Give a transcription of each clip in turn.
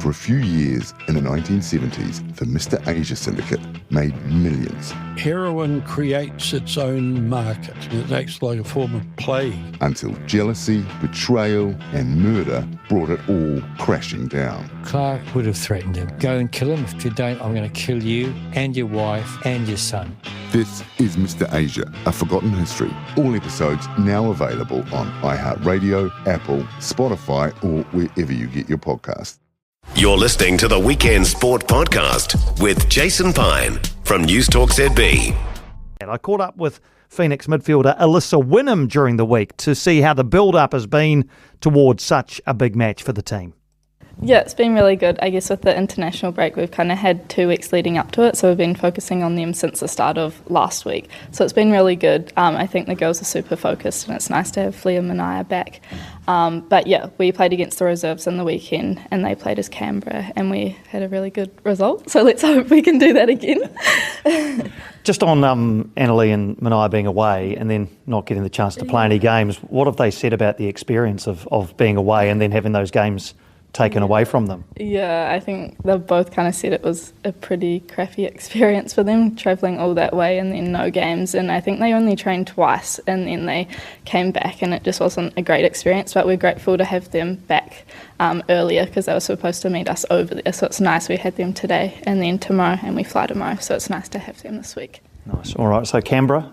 For a few years in the 1970s, the Mr. Asia syndicate made millions. Heroin creates its own market. It acts like a form of plague. Until jealousy, betrayal and murder brought it all crashing down. Clark would have threatened him. Go and kill him. If you don't, I'm going to kill you and your wife and your son. This is Mr. Asia, a forgotten history. All episodes now available on iHeartRadio, Apple, Spotify, or wherever you get your podcasts. You're listening to the Weekend Sport Podcast with Jason Pine from News Talk ZB. And I caught up with Phoenix midfielder Alyssa Winham during the week to see how the build-up has been towards such a big match for the team. Yeah, it's been really good. I guess with the international break, we've kind of had 2 weeks leading up to it, so we've been focusing on them since the start of last week. So it's been really good. I think the girls are super focused, and it's nice to have Flea and Manaya back. But yeah, we played against the reserves on the weekend, and they played as Canberra, and we had a really good result. So let's hope we can do that again. Just on Annalie and Manaya being away and then not getting the chance to play any games, what have they said about the experience of being away and then having those games taken away from them? Yeah, I think they've both kind of said it was a pretty crappy experience for them, travelling all that way and then no games. And I think they only trained twice and then they came back and it just wasn't a great experience. But we're grateful to have them back earlier because they were supposed to meet us over there. So it's nice we had them today and then tomorrow, and we fly tomorrow. So it's nice to have them this week. Nice. All right. So Canberra,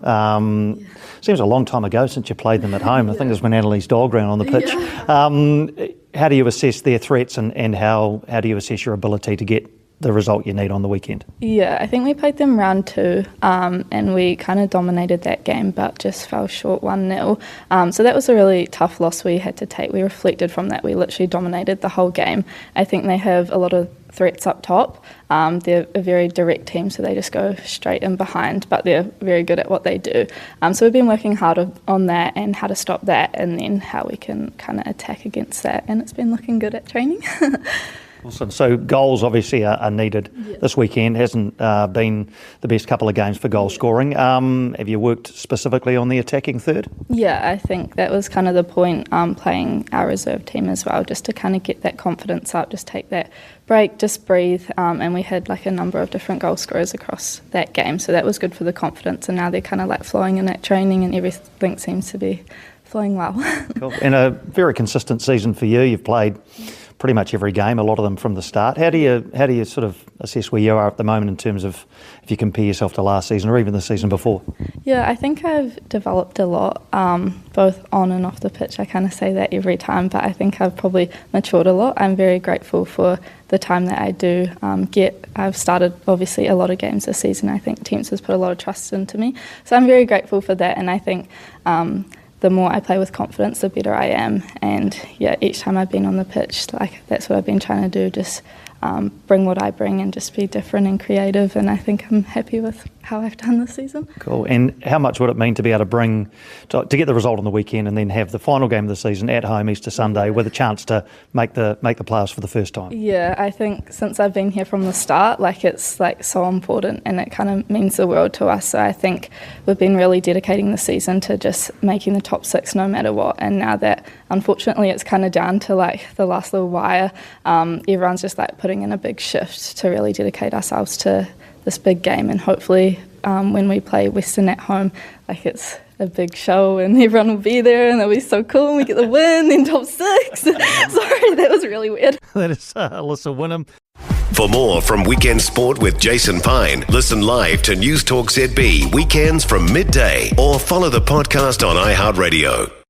seems a long time ago since you played them at home. I think it was when Annalie's dog ran on the pitch. Yeah. How do you assess their threats and how do you assess your ability to get the result you need on the weekend? Yeah, I think we played them round 2 and we kind of dominated that game but just fell short 1-0. So that was a really tough loss we had to take. We reflected from that. We literally dominated the whole game. I think they have a lot of threats up top. They're a very direct team, so they just go straight in behind, but they're very good at what they do. So we've been working hard on that and how to stop that and then how we can kind of attack against that, and it's been looking good at training. Awesome. So goals obviously are needed this weekend. Hasn't been the best couple of games for goal scoring. Have you worked specifically on the attacking third? Yeah, I think that was kind of the point, playing our reserve team as well, just to kind of get that confidence up, just take that break, just breathe. And we had like a number of different goal scorers across that game, so that was good for the confidence. And now they're kind of like flowing in that training and everything seems to be flowing well. Cool. And a very consistent season for you. You've played pretty much every game, a lot of them from the start. How do you sort of assess where you are at the moment in terms of if you compare yourself to last season or even the season before? Yeah, I think I've developed a lot, both on and off the pitch. I kind of say that every time, but I think I've probably matured a lot. I'm very grateful for the time that I do get. I've started obviously a lot of games this season. I think teams has put a lot of trust into me, so I'm very grateful for that. And I think the more I play with confidence, the better I am. And yeah, each time I've been on the pitch, like that's what I've been trying to do, just bring what I bring and just be different and creative. And I think I'm happy with how I've done this season. Cool. And how much would it mean to be able to get the result on the weekend and then have the final game of the season at home Easter Sunday with a chance to make the playoffs for the first time? Yeah, I think since I've been here from the start, like it's like so important and it kind of means the world to us. So I think we've been really dedicating the season to just making the top 6 no matter what. And now that unfortunately it's kind of down to like the last little wire, everyone's just like putting in a big shift to really dedicate ourselves to this big game, and hopefully when we play Western at home, like it's a big show and everyone will be there and it'll be so cool and we get the win, then top 6. Sorry, that was really weird. That is Alyssa Winham. For more from Weekend Sport with Jason Pine, listen live to News Talk ZB weekends from midday or follow the podcast on iHeartRadio.